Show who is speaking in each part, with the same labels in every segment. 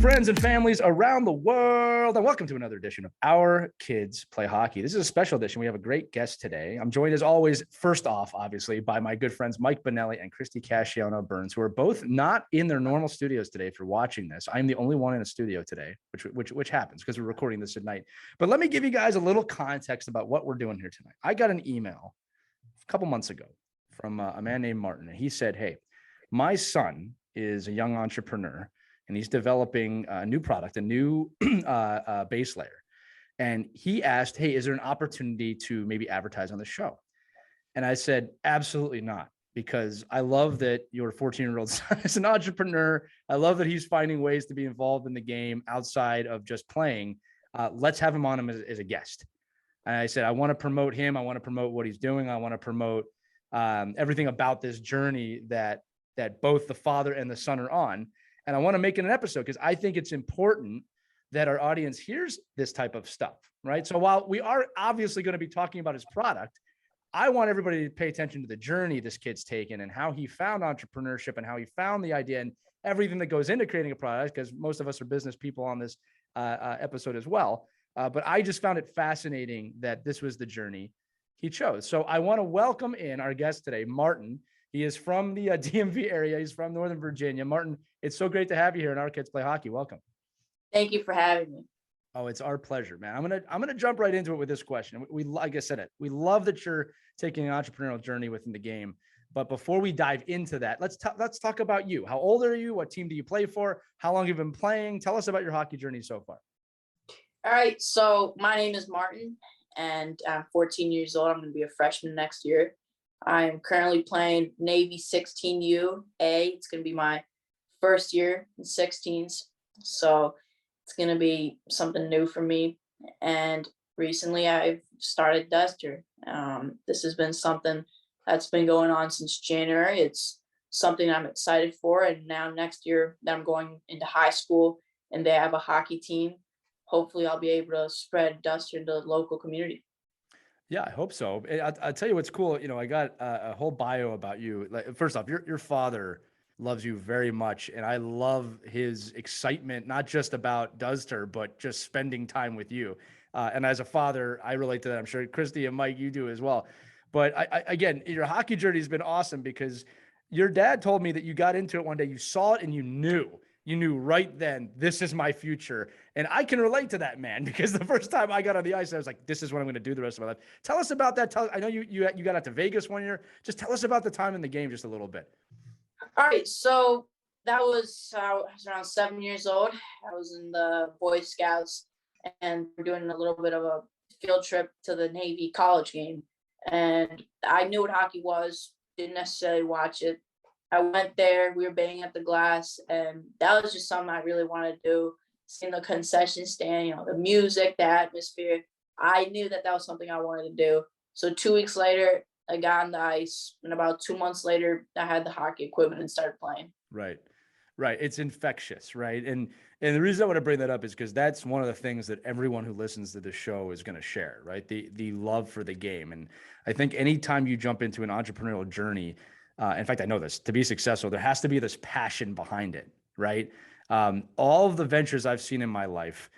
Speaker 1: friends and families around the world, and welcome to another edition of Our Kids Play Hockey. This is a special edition. We have a great guest today. I'm joined, as always, first off, obviously, by my good friends Mike Bonelli and Christy Casciano Burns, who are both not in their normal studios today. If you're watching this, I'm the only one in a studio today, which happens because we're recording this at night. But let me give you guys a little context about what we're doing here tonight. I got an email a couple months ago from a man named Martin, and he said, "Hey, my son is a young entrepreneur, and he's developing a new product, a new base layer. And he asked, hey, is there an opportunity to maybe advertise on the show?" And I said, absolutely not, because I love that your 14-year-old son is an entrepreneur. I love that he's finding ways to be involved in the game outside of just playing. Let's have him on him as a guest. And I said, I want to promote him. I want to promote what he's doing. I want to promote everything about this journey that both the father and the son are on. And I want to make it an episode because I think it's important that our audience hears this type of stuff, right? So while we are obviously going to be talking about his product, I want everybody to pay attention to the journey this kid's taken and how he found entrepreneurship and how he found the idea and everything that goes into creating a product, because most of us are business people on this episode as well. But I just found it fascinating that this was the journey he chose. So I want to welcome in our guest today, Martin. He is from the DMV area. He's from Northern Virginia. Martin, it's so great to have you here in Our Kids Play Hockey. Welcome.
Speaker 2: Thank you for having me.
Speaker 1: Oh, it's our pleasure, man. I'm gonna jump right into it with this question. We like I said, we love that you're taking an entrepreneurial journey within the game. But before we dive into that, let's talk about you. How old are you? What team do you play for? How long have you been playing? Tell us about your hockey journey so far.
Speaker 2: All right. So my name is Martin, and I'm 14 years old. I'm going to be a freshman next year. I am currently playing Navy 16U A. It's going to be my first year in 16s. So it's going to be something new for me. And recently I've started Duzter. This has been something that's been going on since January. It's something I'm excited for. And now next year that I'm going into high school and they have a hockey team, hopefully I'll be able to spread Duzter into the local community.
Speaker 1: Yeah, I hope so. I'll tell you what's cool. You know, I got a whole bio about you. Like, first off, your father loves you very much, and I love his excitement, not just about Duzter, but just spending time with you. And as a father, I relate to that. I'm sure Christy and Mike, you do as well. But again, your hockey journey has been awesome because your dad told me that you got into it one day, you saw it, and you knew right then, this is my future. And I can relate to that, man, because the first time I got on the ice, I was like, this is what I'm going to do the rest of my life. Tell us about that. I know you got out to Vegas one year. Just tell us about the time in the game just a little bit.
Speaker 2: All right. So that was, I was around 7 years old. I was in the Boy Scouts and we're doing a little bit of a field trip to the Navy college game. And I knew what hockey was, didn't necessarily watch it. I went there, we were banging at the glass, and that was just something I really wanted to do. Seeing the concession stand, you know, the music, the atmosphere. I knew that was something I wanted to do. So 2 weeks later, I got on the ice, and about 2 months later, I had the hockey equipment and started playing.
Speaker 1: Right. It's infectious, right? And the reason I want to bring that up is because that's one of the things that everyone who listens to the show is going to share, right? The love for the game. And I think anytime you jump into an entrepreneurial journey, in fact, I know this, to be successful, there has to be this passion behind it, right? All of the ventures I've seen in my life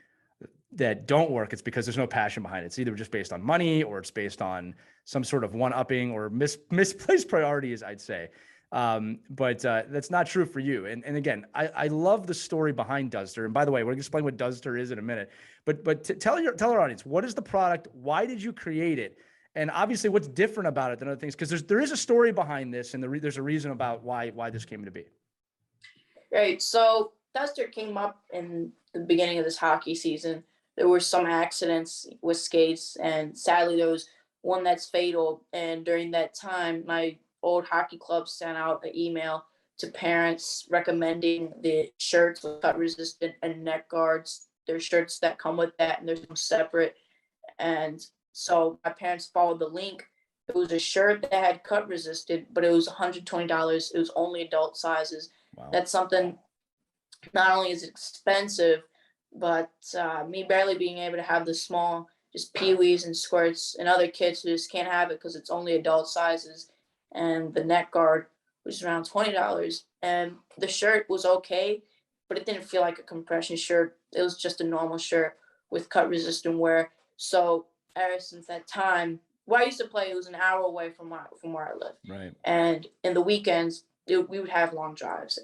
Speaker 1: that don't work, it's because there's no passion behind it. It's either just based on money or it's based on some sort of one-upping or misplaced priorities, I'd say. But that's not true for you. And again, I love the story behind Duzter. And by the way, we're going to explain what Duzter is in a minute. But tell our audience, what is the product? Why did you create it? And obviously, what's different about it than other things? Because there is a story behind this, and there's a reason about why this came to be.
Speaker 2: Right. So Duzter came up in the beginning of this hockey season. There were some accidents with skates, and sadly, there was one that's fatal. And during that time, my old hockey club sent out an email to parents recommending the shirts with cut resistant and neck guards. There's shirts that come with that, and there's them separate. And so my parents followed the link. It was a shirt that had cut resisted, but it was $120. It was only adult sizes. Wow. That's something, not only is it expensive, but me barely being able to have the small, just peewees and squirts, and other kids who just can't have it because it's only adult sizes. And the neck guard was around $20. And the shirt was okay. but it didn't feel like a compression shirt. It was just a normal shirt with cut resistant wear. So ever since that time, where I used to play, it was an hour away from where I live.
Speaker 1: Right.
Speaker 2: And in the weekends, we would have long drives.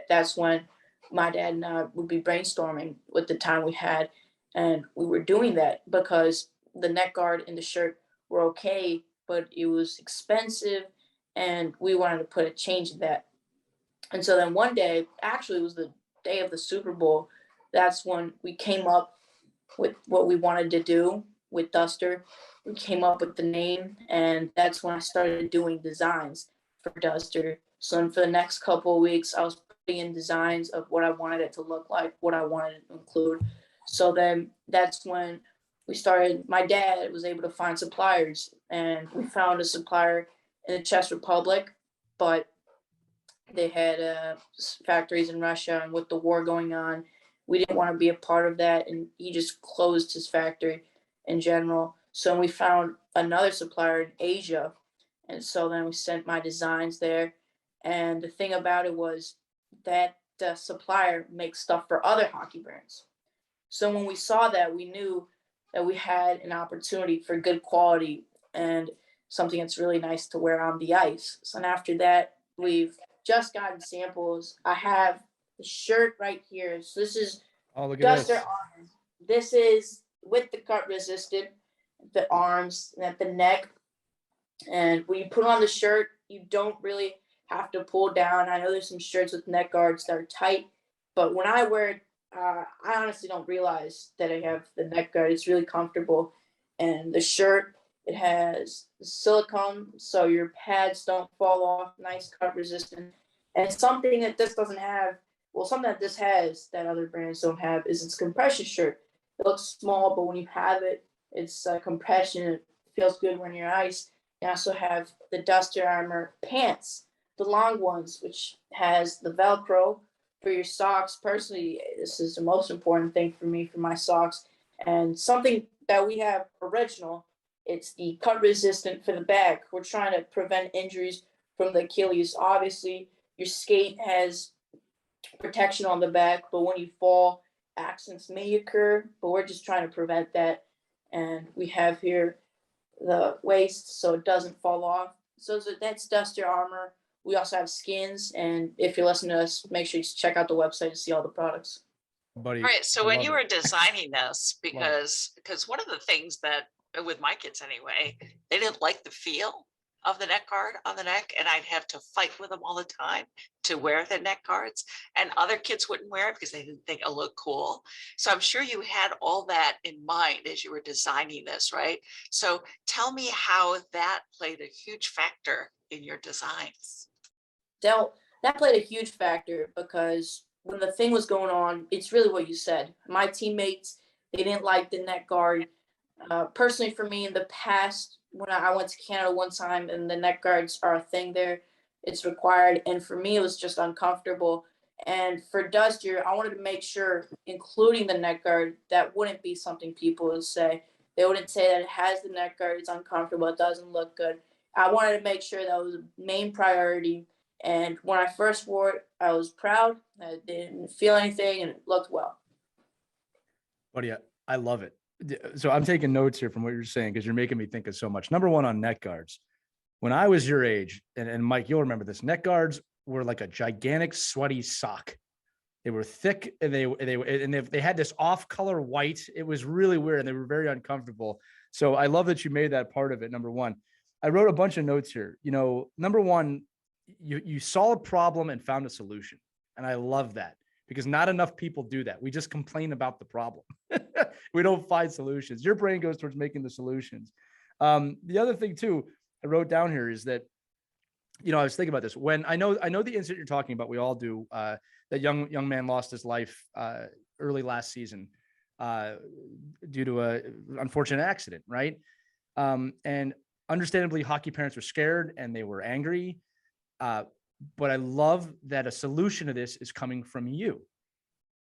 Speaker 2: That's when my dad and I would be brainstorming with the time we had, and we were doing that because the neck guard and the shirt were okay, but it was expensive, and we wanted to put a change in that. And so then one day, actually, it was the day of the Super Bowl. That's when we came up with what we wanted to do with Duzter. We came up with the name, and that's when I started doing designs for Duzter. So then for the next couple of weeks, I was putting in designs of what I wanted it to look like, what I wanted it to include. So then that's when we started. My dad was able to find suppliers, and we found a supplier in the Czech Republic, but they had factories in Russia, and with the war going on, we didn't want to be a part of that, and he just closed his factory in general. So we found another supplier in Asia, and so then we sent my designs there. And the thing about it was that the supplier makes stuff for other hockey brands. So when we saw that, we knew that we had an opportunity for good quality and something that's really nice to wear on the ice. So and after that, we've just gotten samples. I have the shirt right here. So this is
Speaker 1: Oh, look at
Speaker 2: Duzter
Speaker 1: this.
Speaker 2: arms. This is with the cut resistant, the arms and at the neck. And when you put on the shirt, you don't really have to pull down. I know there's some shirts with neck guards that are tight, but when I wear it, I honestly don't realize that I have the neck guard. It's really comfortable. And the shirt, it has silicone, so your pads don't fall off, nice cut resistant. And something that this doesn't have, well, something that this has that other brands don't have is its compression shirt. It looks small, but when you have it, it's compression. It feels good when you're ice. You also have the Duzter Armor pants, the long ones, which has the Velcro for your socks. Personally, this is the most important thing for me for my socks. And something that we have original, it's the cut resistant for the back. We're trying to prevent injuries from the Achilles. Obviously, your skate has protection on the back, but when you fall, accidents may occur, but we're just trying to prevent that. And we have here the waist so it doesn't fall off. So that's Duzter Armor. We also have skins, and if you're listening to us, make sure you check out the website to see all the products.
Speaker 1: Buddy.
Speaker 3: All right. So
Speaker 1: I
Speaker 3: when
Speaker 1: love
Speaker 3: you
Speaker 1: it.
Speaker 3: were designing this, because one of the things that with my kids anyway, they didn't like the feel of the neck guard on the neck, and I'd have to fight with them all the time to wear the neck guards, and other kids wouldn't wear it because they didn't think it looked cool. So I'm sure you had all that in mind as you were designing this, right? So tell me how that played a huge factor in your designs.
Speaker 2: That played a huge factor because when the thing was going on, it's really what you said. My teammates, they didn't like the neck guard. Personally, for me, in the past, when I went to Canada one time and the neck guards are a thing there, it's required. And for me, it was just uncomfortable. And for Duzter, I wanted to make sure, including the neck guard, that wouldn't be something people would say. They wouldn't say that it has the neck guard, it's uncomfortable, it doesn't look good. I wanted to make sure that was the main priority. And when I first wore it, I was proud. I didn't feel anything, and it looked well.
Speaker 1: Buddy, I love it. So I'm taking notes here from what you're saying because you're making me think of so much. Number one, on neck guards. When I was your age, and Mike, you'll remember this, neck guards were like a gigantic sweaty sock. They were thick, and they had this off-color white. It was really weird, and they were very uncomfortable. So I love that you made that part of it. Number one, I wrote a bunch of notes here. You know, number one, you saw a problem and found a solution. And I love that because not enough people do that. We just complain about the problem. We don't find solutions. Your brain goes towards making the solutions. The other thing too, I wrote down here is that, you know, I was thinking about this when I know the incident you're talking about. We all do. That young man lost his life early last season due to a unfortunate accident. Right. And understandably, hockey parents were scared and they were angry. But I love that a solution to this is coming from you.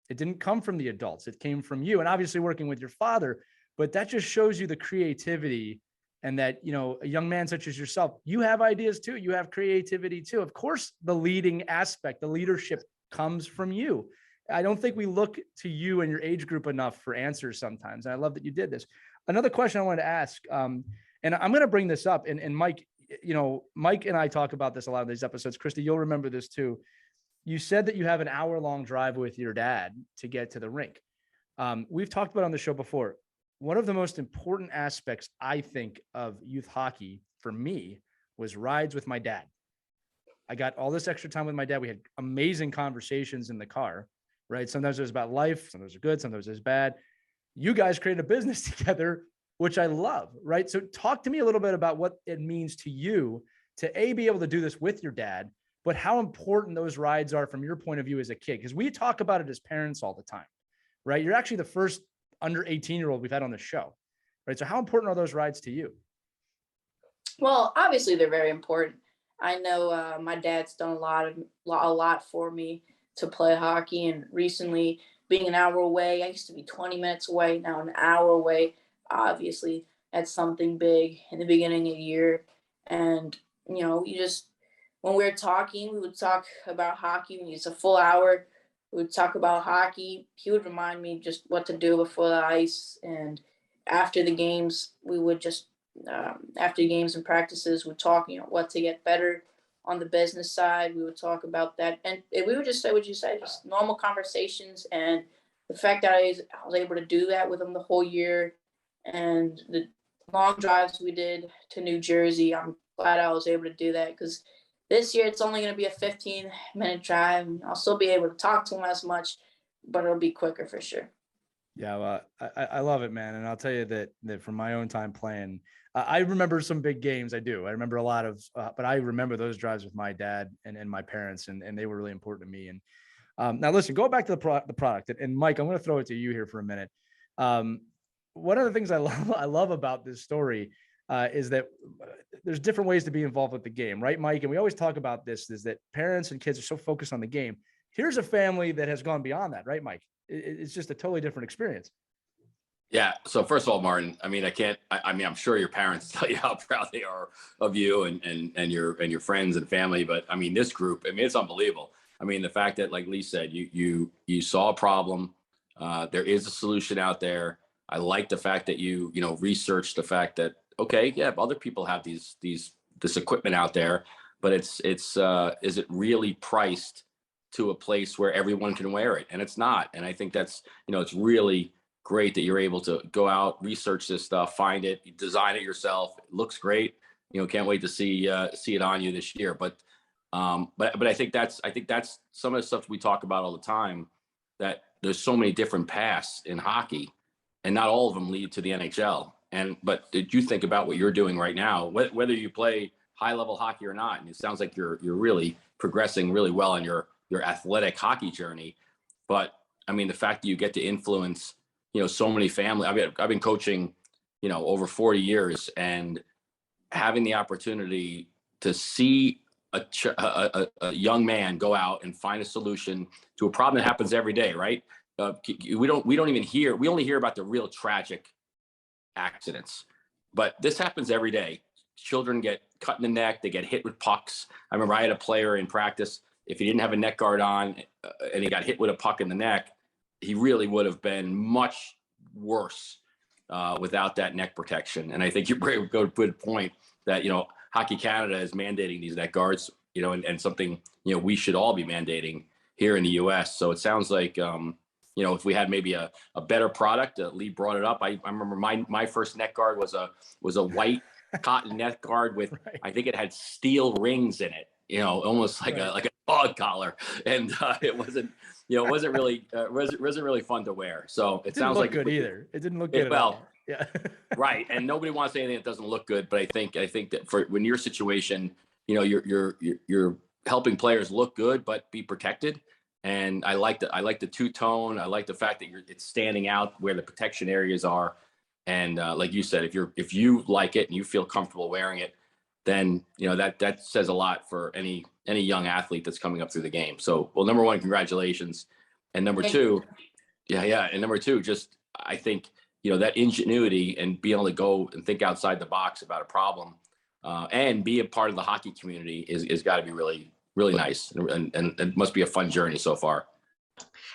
Speaker 1: It didn't come from the adults. It came from you, and obviously working with your father, but that just shows you the creativity and that, you know, a young man such as yourself, you have ideas too. You have creativity too. Of course, the leading aspect, the leadership comes from you. I don't think we look to you and your age group enough for answers sometimes. And I love that you did this. Another question I wanted to ask, and I'm going to bring this up, and Mike, Mike and I talk about this a lot of these episodes. Christy, you'll remember this too. You said that you have an hour-long drive with your dad to get to the rink. We've talked about it on the show before. One of the most important aspects, I think, of youth hockey for me was rides with my dad. I got all this extra time with my dad. We had amazing conversations in the car, right? Sometimes it was about life. Sometimes it was good. Sometimes it was bad. You guys created a business together, which I love, right? So talk to me a little bit about what it means to you to be able to do this with your dad, but how important those rides are from your point of view as a kid. Because we talk about it as parents all the time, right? You're actually the first under 18-year-old we've had on the show, right? So how important are those rides to you?
Speaker 2: Well, obviously they're very important. I know my dad's done a lot for me to play hockey, and recently being an hour away, I used to be 20 minutes away, now an hour away. Obviously, that's something big in the beginning of the year. And, when we were talking, we would talk about hockey. It's a full hour. We would talk about hockey. He would remind me just what to do before the ice. And after the games, we would just, after games and practices, we'd talk, what to get better on the business side. We would talk about that. And we would just say what you said, just normal conversations. And the fact that I was able to do that with him the whole year, and the long drives we did to New Jersey, I'm glad I was able to do that, because this year it's only going to be a 15-minute drive. I'll still be able to talk to him as much, but it'll be quicker for sure.
Speaker 1: Yeah, well, I love it, man. And I'll tell you that from my own time playing, I remember some big games. I do. I remember a lot of, but I remember those drives with my dad and my parents, and they were really important to me. And now listen, go back to the product. And Mike, I'm going to throw it to you here for a minute. One of the things I love about this story is that there's different ways to be involved with the game, right, Mike? And we always talk about this, is that parents and kids are so focused on the game. Here's a family that has gone beyond that, right, Mike? It's just a totally different experience.
Speaker 4: Yeah. So first of all, Martin, I mean, I'm sure your parents tell you how proud they are of you and your friends and family, but I mean, this group, I mean, it's unbelievable. I mean, the fact that, like Lee said, you saw a problem, there is a solution out there. I like the fact that you researched the fact that, okay, yeah, other people have this equipment out there, but is it really priced to a place where everyone can wear it? And it's not. And I think that's, it's really great that you're able to go out, research this stuff, find it, design it yourself. It looks great. Can't wait to see it on you this year. But I think that's some of the stuff we talk about all the time, that there's so many different paths in hockey, and not all of them lead to the NHL. But did you think about what you're doing right now, whether you play high level hockey or not? And it sounds like you're really progressing really well on your athletic hockey journey. But I mean, the fact that you get to influence, so many families. I've been coaching, over 40 years, and having the opportunity to see a young man go out and find a solution to a problem that happens every day, right? We only hear about the real tragic accidents, but this happens every day. Children get cut in the neck, they get hit with pucks. I remember I had a player in practice, if he didn't have a neck guard on and he got hit with a puck in the neck, he really would have been much worse without that neck protection. And I think you bring a good point that, Hockey Canada is mandating these neck guards, and something, we should all be mandating here in the US. So it sounds like, if we had maybe a better product, Lee brought it up. I remember my first neck guard was a white cotton neck guard with, right. I think it had steel rings in it, almost like right. a dog collar. And it wasn't really fun to wear. So it sounds like
Speaker 1: good either. It didn't look good.
Speaker 4: Well,
Speaker 1: yeah.
Speaker 4: Right. And nobody wants anything that doesn't look good. But I think that for when your situation, you're helping players look good, but be protected. And I like the two-tone. I like the fact that it's standing out where the protection areas are. And like you said, if you like it and you feel comfortable wearing it, then that says a lot for any young athlete that's coming up through the game. So, well, number one, congratulations. And number two, and number two, just I think that ingenuity and being able to go and think outside the box about a problem and be a part of the hockey community is got to be really, really nice. And it must be a fun journey so far.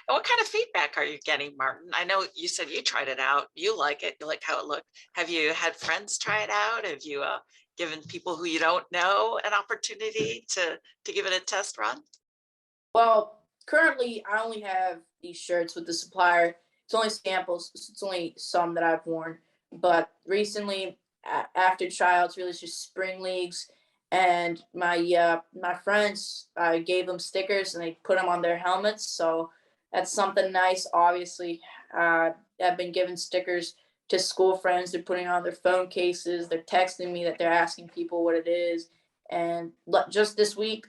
Speaker 3: what kind of feedback are you getting, Martin? I know you said you tried it out. You like it. You like how it looked. Have you had friends try it out? Have you given people who you don't know an opportunity to give it a test run?
Speaker 2: Well, currently I only have these shirts with the supplier. It's only samples. It's only some that I've worn. But recently, after tryouts, really it's just spring leagues, and my friends, I gave them stickers and they put them on their helmets. So that's something nice. Obviously, I've been giving stickers to school friends. They're putting on their phone cases. They're texting me that they're asking people what it is. And just this week,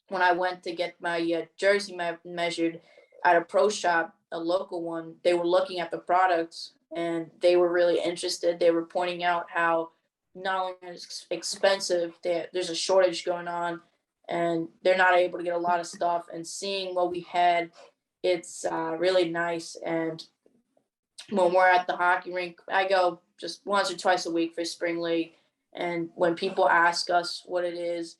Speaker 2: when I went to get my jersey measured at a pro shop, a local one, they were looking at the products and they were really interested. They were pointing out how not only is it expensive, there's a shortage going on and they're not able to get a lot of stuff. And seeing what we had, it's really nice. And when we're at the hockey rink, I go just once or twice a week for spring league. And when people ask us what it is,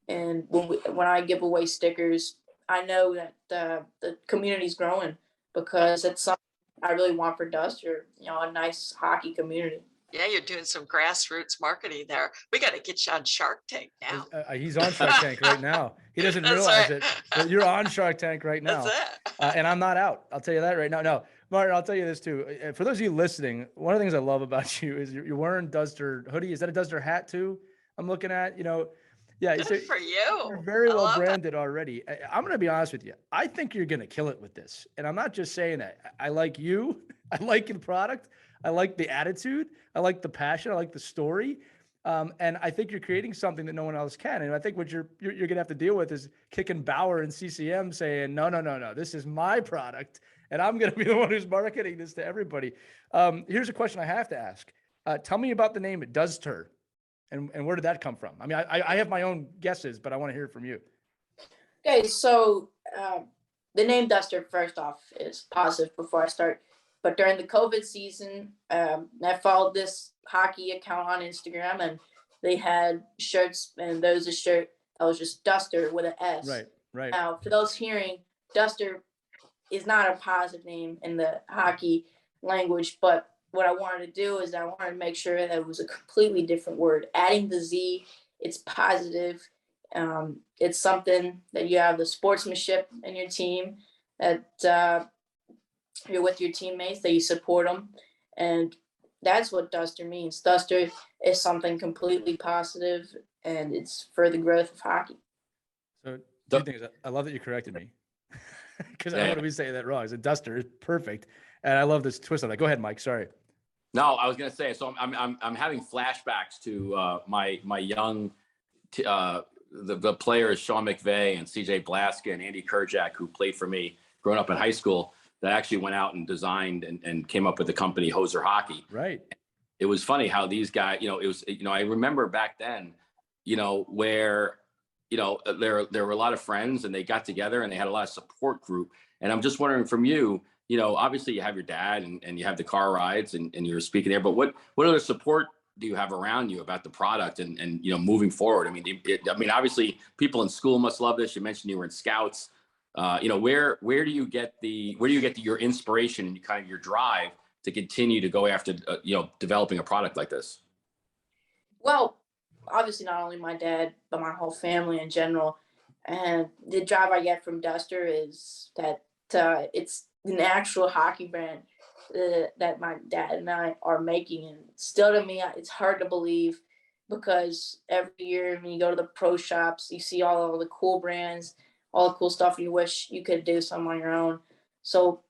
Speaker 2: and when I give away stickers, I know that the community's growing because it's something I really want for Duzter, a nice hockey community.
Speaker 3: Yeah, you're doing some grassroots marketing there. We got to get you on Shark Tank now.
Speaker 1: He's on Shark Tank right now. He doesn't
Speaker 3: That's
Speaker 1: realize
Speaker 3: right.
Speaker 1: it, but you're on Shark Tank right now.
Speaker 3: That's it.
Speaker 1: And I'm not out. I'll tell you that right now. No, Martin, I'll tell you this too. For those of you listening, one of the things I love about you is you're wearing Duzter hoodie. Is that a Duzter hat too? I'm looking at, yeah.
Speaker 3: Good for you.
Speaker 1: You're very well
Speaker 3: love it.
Speaker 1: branded already. I'm going to be honest with you. I think you're going to kill it with this. And I'm not just saying that. I like you. I like the product. I like the attitude. I like the passion. I like the story. And I think you're creating something that no one else can. And I think what you're going to have to deal with is kicking Bauer and CCM saying, no, this is my product. And I'm going to be the one who's marketing this to everybody. Here's a question I have to ask. Tell me about the name Duzter. And where did that come from? I mean, I have my own guesses, but I want to hear it from you.
Speaker 2: Okay, so the name Duzter, first off, is positive before I start. But during the COVID season, I followed this hockey account on Instagram, and they had shirts, and there was a shirt that was just Duzter with an S.
Speaker 1: Right.
Speaker 2: Now, for those hearing, Duzter is not a positive name in the hockey language, but what I wanted to do is I wanted to make sure that it was a completely different word. Adding the Z, it's positive. It's something that you have the sportsmanship in your team, that you're with your teammates, that you support them. And that's what Duzter means. Duzter is something completely positive, and it's for the growth of hockey.
Speaker 1: So two things. I love that you corrected me because I don't want to be saying that wrong. I said Duzter is perfect. And I love this twist on that. Go ahead, Mike. Sorry.
Speaker 4: No, I was gonna say. So I'm having flashbacks to my young the players Sean McVay and CJ Blaska and Andy Kerjack, who played for me growing up in high school, that actually went out and designed and came up with the company Hoser Hockey.
Speaker 1: Right.
Speaker 4: It was funny how these guys, it was, I remember back then, where, there were a lot of friends and they got together and they had a lot of support group. And I'm just wondering from you, obviously you have your dad and you have the car rides and you're speaking there, but what other support do you have around you about the product and moving forward? I mean, obviously people in school must love this. You mentioned you were in Scouts. Where do you get your inspiration and kind of your drive to continue to go after, developing a product like this?
Speaker 2: Well, obviously not only my dad, but my whole family in general. And the drive I get from Duzter is that it's an actual hockey brand that my dad and I are making. And still, to me, it's hard to believe, because every year when you go to the pro shops, you see all of the cool brands, all the cool stuff, and you wish you could do some on your own. So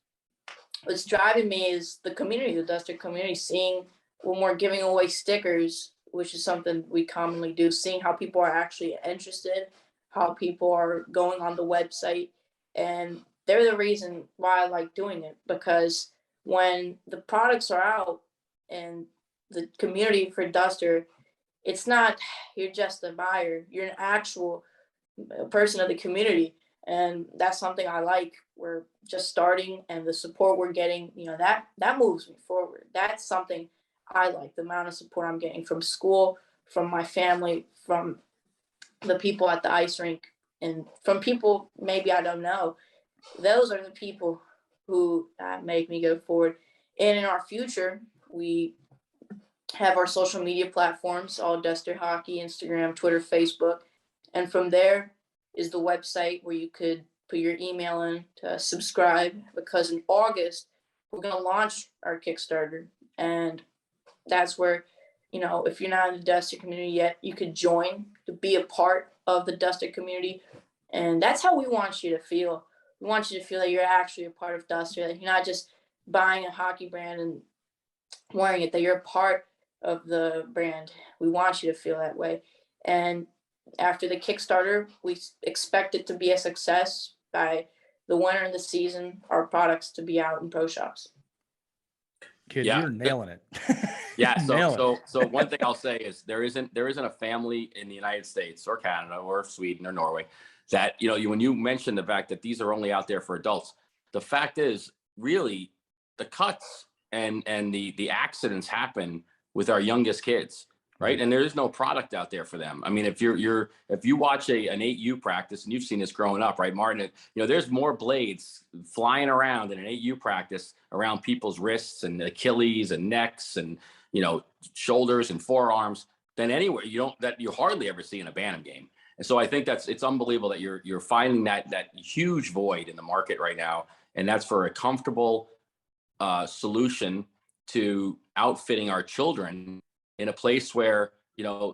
Speaker 2: what's driving me is the community, the Duzter community, seeing when we're giving away stickers, which is something we commonly do, seeing how people are actually interested, how people are going on the website. And they're the reason why I like doing it, because when the products are out and the community for Duzter, it's not you're just a buyer, you're an actual person of the community. And that's something I like. We're just starting, and the support we're getting, that moves me forward. That's something I like, the amount of support I'm getting from school, from my family, from the people at the ice rink, and from people maybe I don't know. those are the people who make me go forward. And in our future, we have our social media platforms, all Duzter Hockey, Instagram, Twitter, Facebook. And from there is the website where you could put your email in to subscribe, because in August, we're going to launch our Kickstarter. And that's where, if you're not in the Duzter community yet, you could join to be a part of the Duzter community. And that's how we want you to feel. We want you to feel that you're actually a part of Duzter, that you're not just buying a hockey brand and wearing it, that you're a part of the brand. We want you to feel that way. And after the Kickstarter, we expect it to be a success. By the winter of the season, our products to be out in pro shops.
Speaker 1: Kid,
Speaker 4: Yeah.
Speaker 1: you're nailing it.
Speaker 4: Yeah.
Speaker 1: Nailing it.
Speaker 4: So one thing I'll say is there isn't a family in the United States or Canada or Sweden or Norway that, when you mention the fact that these are only out there for adults, the fact is really the cuts and the accidents happen with our youngest kids, right? And there is no product out there for them. I mean, if you watch an 8U practice, and you've seen this growing up, right, Martin? There's more blades flying around in an 8U practice around people's wrists and Achilles and necks and shoulders and forearms than anywhere. You hardly ever see in a Bantam game. And so I think it's unbelievable that you're finding that huge void in the market right now, and that's for a comfortable solution to outfitting our children in a place where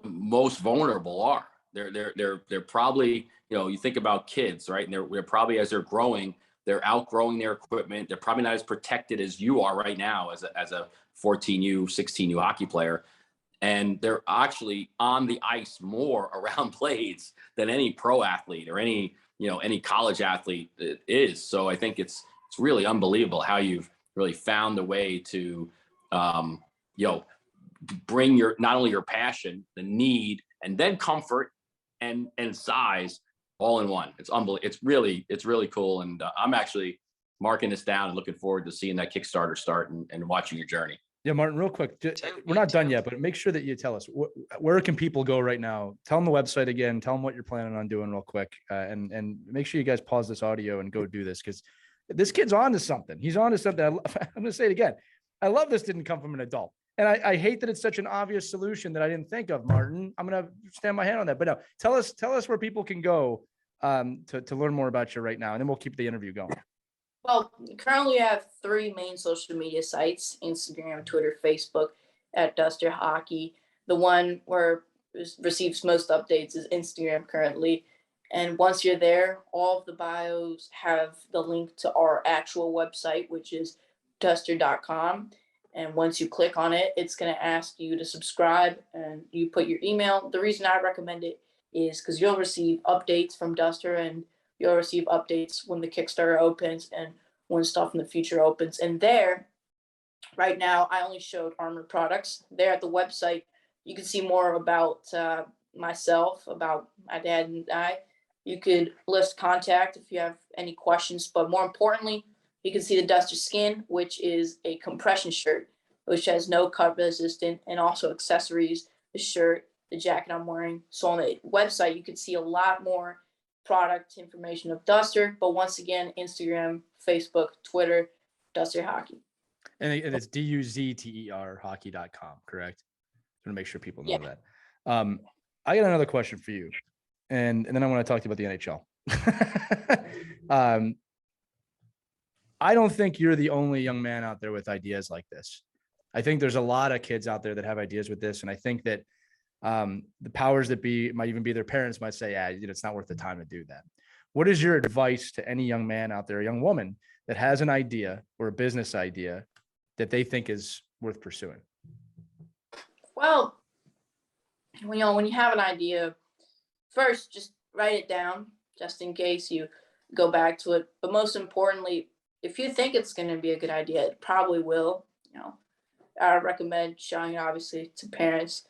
Speaker 4: most vulnerable are. They're probably, you think about kids, right? And they're probably, as they're growing, they're outgrowing their equipment. They're probably not as protected as you are right now as a 14U, 16U hockey player. And they're actually on the ice more around blades than any pro athlete or any college athlete is. So I think it's really unbelievable how you've really found a way to, bring not only your passion, the need, and then comfort and size all in one. It's unbelievable. It's really cool. And I'm actually marking this down and looking forward to seeing that Kickstarter start and watching your journey.
Speaker 1: Yeah, Martin, real quick, we're not done yet, but make sure that you tell us where can people go right now? Tell them the website again. Tell them what you're planning on doing real quick, and make sure you guys pause this audio and go do this, because this kid's on to something. He's on to something. I'm going to say it again. I love this didn't come from an adult. And I hate that it's such an obvious solution that I didn't think of, Martin. I'm going to stand my hand on that. But no, tell us where people can go to learn more about you right now, and then we'll keep the interview going.
Speaker 2: Well, currently I have 3 main social media sites: Instagram, Twitter, Facebook, at Duzter Hockey. The one where it receives most updates is Instagram currently. And once you're there, all of the bios have the link to our actual website, which is Duzter.com. And once you click on it, it's going to ask you to subscribe, and you put your email. The reason I recommend it is because you'll receive updates from Duzter, and you'll receive updates when the Kickstarter opens and when stuff in the future opens. And there, right now, I only showed armored products. There at the website, you can see more about myself, about my dad and I. You could list contact if you have any questions. But more importantly, you can see the Duzter Skin, which is a compression shirt, which has no cut resistant, and also accessories, the shirt, the jacket I'm wearing. So on the website, you can see a lot more product information of Duzter. But once again, Instagram, Facebook, Twitter, Duzter Hockey.
Speaker 1: And it's DUZTER hockey.com, correct? I'm going to make sure people know that. I got another question for you. And then I want to talk to you about the NHL. I don't think you're the only young man out there with ideas like this. I think there's a lot of kids out there that have ideas with this. And I think that the powers that be, might even be their parents, might say, it's not worth the time to do that. What is your advice to any young man out there, a young woman that has an idea or a business idea that they think is worth pursuing?
Speaker 2: Well, when you have an idea, first, just write it down just in case you go back to it. But most importantly, if you think it's going to be a good idea, it probably will. I recommend showing it obviously to parents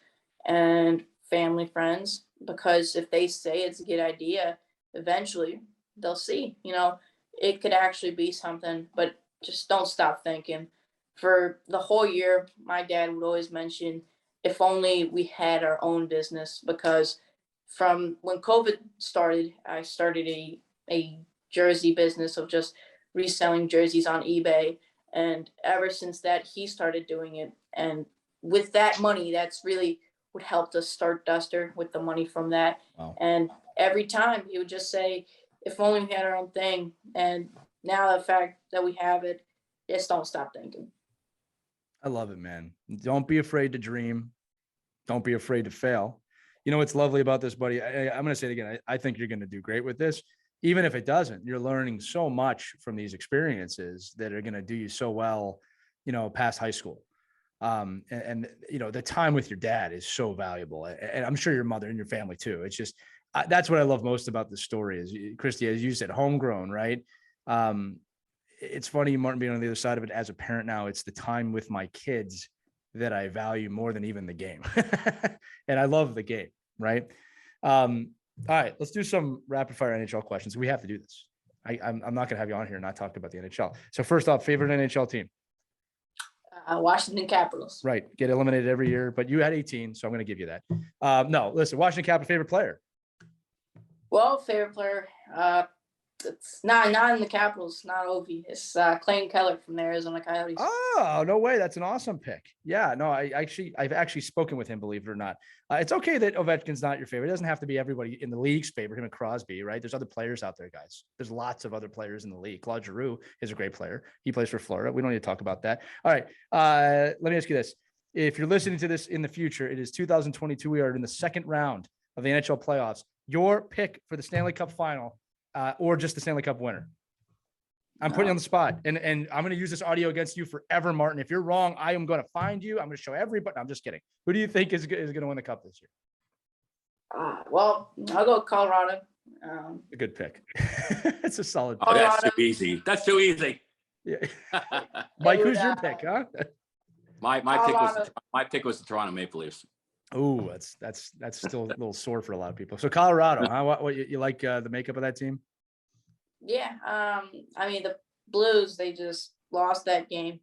Speaker 2: and family, friends, because if they say it's a good idea, eventually they'll see, it could actually be something. But just don't stop thinking. For the whole year, my dad would always mention, if only we had our own business, because from when COVID started, I started a jersey business of just reselling jerseys on eBay. And ever since that, he started doing it. And with that money, that's really what helped us start Duzter, with the money from that.
Speaker 1: Wow.
Speaker 2: And every time he would just say, if only we had our own thing. And now the fact that we have it, just don't stop thinking.
Speaker 1: I love it, man. Don't be afraid to dream. Don't be afraid to fail. You know what's lovely about this, buddy? I'm going to say it again. I think you're going to do great with this. Even if it doesn't, you're learning so much from these experiences that are going to do you so well, past high school. And the time with your dad is so valuable, and I'm sure your mother and your family too. It's just, that's what I love most about the story is, Christy, as you said, homegrown, right? It's funny, Martin, being on the other side of it as a parent now. It's the time with my kids that I value more than even the game. And I love the game, right? All right, let's do some rapid fire NHL questions. We have to do this. I'm not going to have you on here and not talk about the NHL. So first off, favorite NHL team?
Speaker 2: Washington Capitals.
Speaker 1: Right. Get eliminated every year, but you had 18, so I'm going to give you that. No, listen, Washington Capitals, favorite player?
Speaker 2: Well, favorite player, it's not in the Capitals, not Ovi. It's Clayton Keller from the Arizona Coyotes.
Speaker 1: Oh, no way. That's an awesome pick. Yeah, no, I've actually spoken with him, believe it or not. It's okay that Ovechkin's not your favorite. It doesn't have to be everybody in the league's favorite, him and Crosby, right? There's other players out there, guys. There's lots of other players in the league. Claude Giroux is a great player. He plays for Florida. We don't need to talk about that. All right. Let me ask you this. If you're listening to this in the future, it is 2022. We are in the second round of the NHL playoffs. Your pick for the Stanley Cup final, or just the Stanley Cup winner? I'm putting you on the spot, and I'm going to use this audio against you forever, Martin. If you're wrong, I am going to find you. I'm going to show everybody. I'm just kidding. Who do you think is going to win the cup this year?
Speaker 2: Well, I'll go Colorado.
Speaker 1: A good pick. It's a solid pick.
Speaker 4: Oh, that's too easy. That's too easy.
Speaker 1: Yeah. Mike, who's your pick, huh?
Speaker 4: My pick was the Toronto Maple Leafs.
Speaker 1: Oh, that's still a little sore for a lot of people. So Colorado, huh? What you like the makeup of that team?
Speaker 2: Yeah. I mean, the Blues, they just lost that game.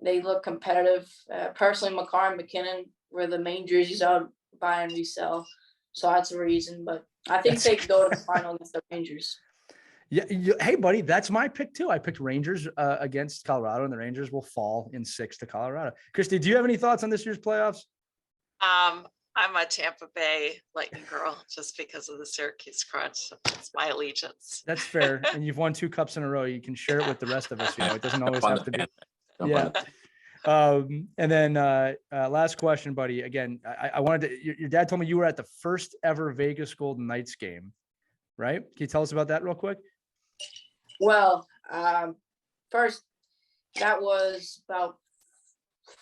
Speaker 2: They look competitive. Personally, McCarr and McKinnon were the main jerseys I would buy and resell. So that's the reason. But I think they could go to the final against the Rangers.
Speaker 1: Yeah. Hey, buddy, that's my pick too. I picked Rangers against Colorado, and the Rangers will fall in 6 to Colorado. Christy, do you have any thoughts on this year's playoffs?
Speaker 3: I'm a Tampa Bay Lightning girl just because of the Syracuse crunch. It's my allegiance.
Speaker 1: That's fair. And you've won 2 cups in a row. You can share it with the rest of us. It doesn't always have to be. Yeah. And then last question, buddy. Again, I wanted to, your dad told me you were at the first ever Vegas Golden Knights game, right? Can you tell us about that real quick?
Speaker 2: Well, first, that was about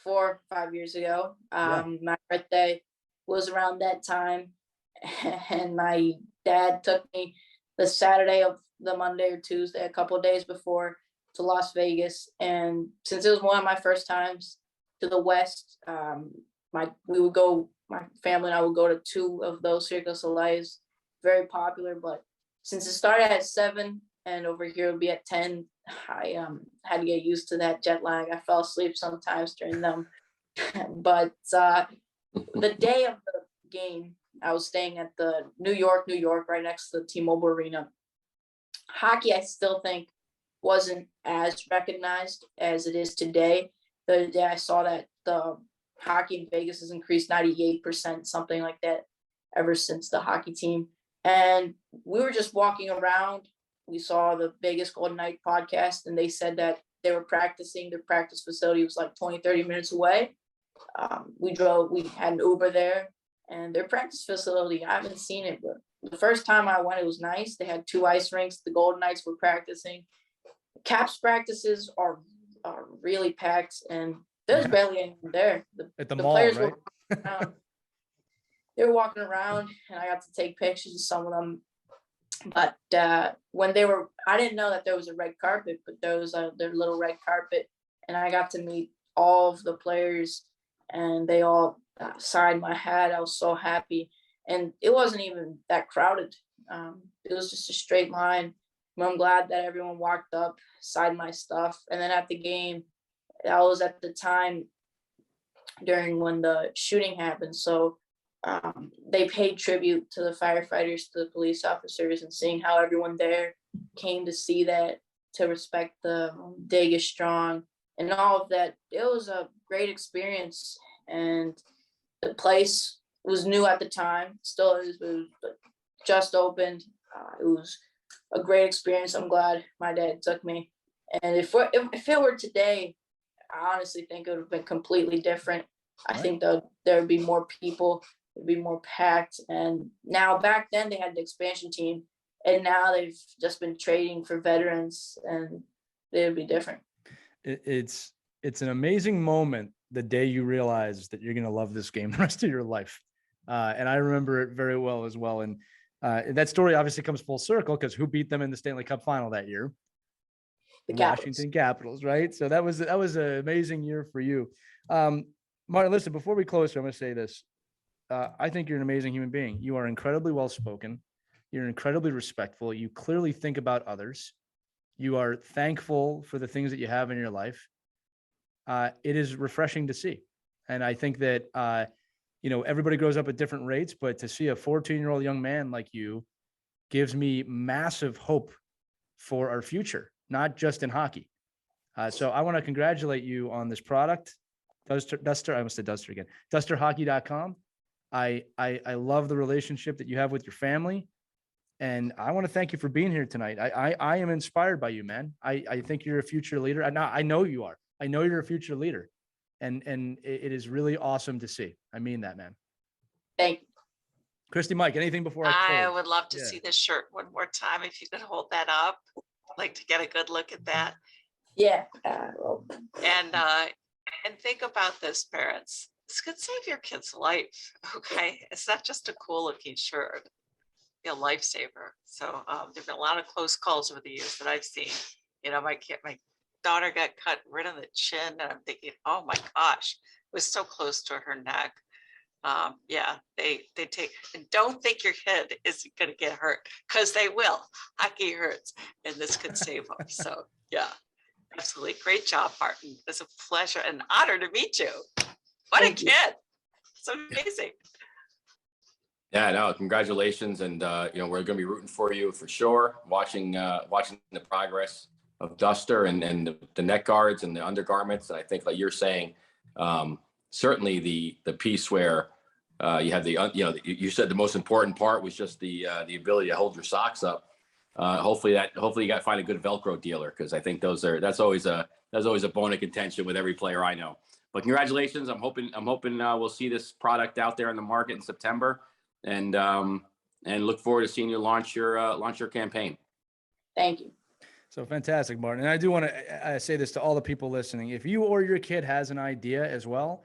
Speaker 2: 4 or 5 years ago. My birthday was around that time, and my dad took me the Saturday of the Monday or Tuesday, a couple of days before, to Las Vegas. And since it was one of my first times to the West, my family and I would go to 2 of those Cirque du Soleils, very popular. But since it started at 7 and over here it would be at 10, I had to get used to that jet lag. I fell asleep sometimes during them. But the day of the game, I was staying at the New York, right next to the T-Mobile Arena. Hockey, I still think, wasn't as recognized as it is today. The other day I saw that the hockey in Vegas has increased 98%, something like that, ever since the hockey team. And we were just walking around. We saw the Vegas Golden Knight podcast, and they said that they were practicing. Their practice facility was like 20, 30 minutes away. We had an Uber there, and their practice facility, I haven't seen it, but the first time I went, it was nice. They had 2 ice rinks. The Golden Knights were practicing. Caps practices are really packed, and there's barely anyone there.
Speaker 1: At the mall, players right?
Speaker 2: They were walking around, and I got to take pictures of some of them. But when I didn't know that there was a red carpet, but there was their little red carpet, and I got to meet all of the players, and they all signed my hat. I was so happy, and it wasn't even that crowded. It was just a straight line. I'm glad that everyone walked up, signed my stuff, and then at the game, that was at the time during when the shooting happened. So they paid tribute to the firefighters, to the police officers, and seeing how everyone there came to see that, to respect the Dig is Strong and all of that. It was a great experience, and the place was new at the time, still is, it was just opened. It was a great experience. I'm glad my dad took me. And if it were today, I honestly think it would have been completely different. I think there would be more people, it'd be more packed. And now, back then they had the expansion team, and now they've just been trading for veterans, and it would be different.
Speaker 1: It's an amazing moment the day you realize that you're going to love this game the rest of your life. And I remember it very well as well. And that story obviously comes full circle, because who beat them in the Stanley Cup final that year?
Speaker 2: The
Speaker 1: Washington Capitals, right? So that was an amazing year for you. Martin, listen, before we close, I'm going to say this. I think you're an amazing human being. You are incredibly well-spoken. You're incredibly respectful. You clearly think about others. You are thankful for the things that you have in your life. It is refreshing to see. And I think that, everybody grows up at different rates, but to see a 14-year-old young man like you gives me massive hope for our future, not just in hockey. So I want to congratulate you on this product. Duzter, I almost said Duzter again. DuzterHockey.com. I love the relationship that you have with your family. And I want to thank you for being here tonight. I am inspired by you, man. I think you're a future leader. I know you are. I know you're a future leader. And it is really awesome to see. I mean that, man.
Speaker 2: Thank you.
Speaker 1: Christy, Mike, anything before I close?
Speaker 3: I would love to see this shirt one more time. If you could hold that up, I'd like to get a good look at that.
Speaker 2: Yeah.
Speaker 3: And think about this, parents. This could save your kid's life. Okay, it's not just a cool looking shirt. Be a lifesaver. So there've been a lot of close calls over the years that I've seen. My daughter got cut right on the chin, and I'm thinking, oh my gosh, it was so close to her neck. They take, and don't think your kid isn't going to get hurt, because they will. Hockey hurts, and this could save them. So yeah, absolutely. Great job, Martin. It's a pleasure and honor to meet you. What a kid. It's amazing.
Speaker 4: Yeah, no, congratulations. And, we're going to be rooting for you for sure. Watching the progress of Duzter and the neck guards and the undergarments. And I think, like you're saying, certainly the piece where you have you said the most important part was just the ability to hold your socks up. Hopefully you got to find a good Velcro dealer, because I think that's always a bone of contention with every player I know. But congratulations. I'm hoping we'll see this product out there in the market in September, and look forward to seeing you launch your campaign.
Speaker 2: Thank you.
Speaker 1: So fantastic, Martin. And I do want to say this to all the people listening. If you or your kid has an idea as well,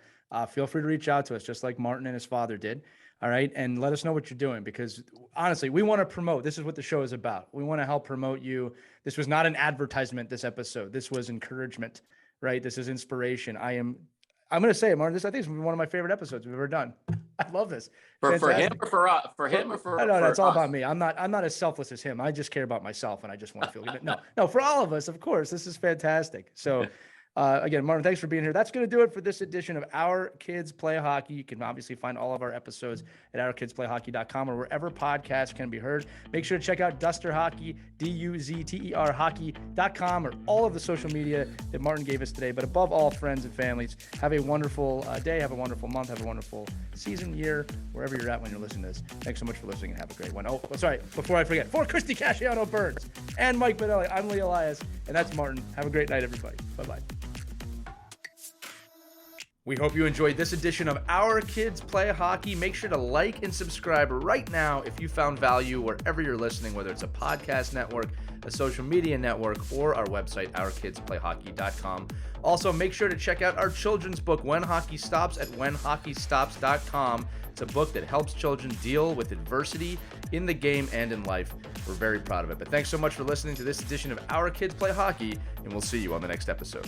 Speaker 1: feel free to reach out to us, just like Martin and his father did. All right. And let us know what you're doing, because honestly, we want to promote. This is what the show is about. We want to help promote you. This was not an advertisement, this episode. This was encouragement, right? This is inspiration. I'm going to say it, Martin. I think it's one of my favorite episodes we've ever done. I love this.
Speaker 4: For him or for us? For him or for
Speaker 1: no, it's all
Speaker 4: us?
Speaker 1: about me. I'm not as selfless as him. I just care about myself, and I just want to feel good. No, for all of us, of course. This is fantastic. So again, Martin, thanks for being here. That's going to do it for this edition of Our Kids Play Hockey. You can obviously find all of our episodes at ourkidsplayhockey.com or wherever podcasts can be heard. Make sure to check out Duzter Hockey, Duzter hockey.com, or all of the social media that Martin gave us today. But above all, friends and families, have a wonderful day, have a wonderful month, have a wonderful season, year, wherever you're at when you're listening to this. Thanks so much for listening, and have a great one. Oh, sorry, before I forget, for Christy Casciano Burns and Mike Benelli, I'm Lee Elias, and that's Martin. Have a great night, everybody. Bye-bye. We hope you enjoyed this edition of Our Kids Play Hockey. Make sure to like and subscribe right now if you found value wherever you're listening, whether it's a podcast network, a social media network, or our website, ourkidsplayhockey.com. Also, make sure to check out our children's book, When Hockey Stops, at whenhockeystops.com. It's a book that helps children deal with adversity in the game and in life. We're very proud of it. But thanks so much for listening to this edition of Our Kids Play Hockey, and we'll see you on the next episode.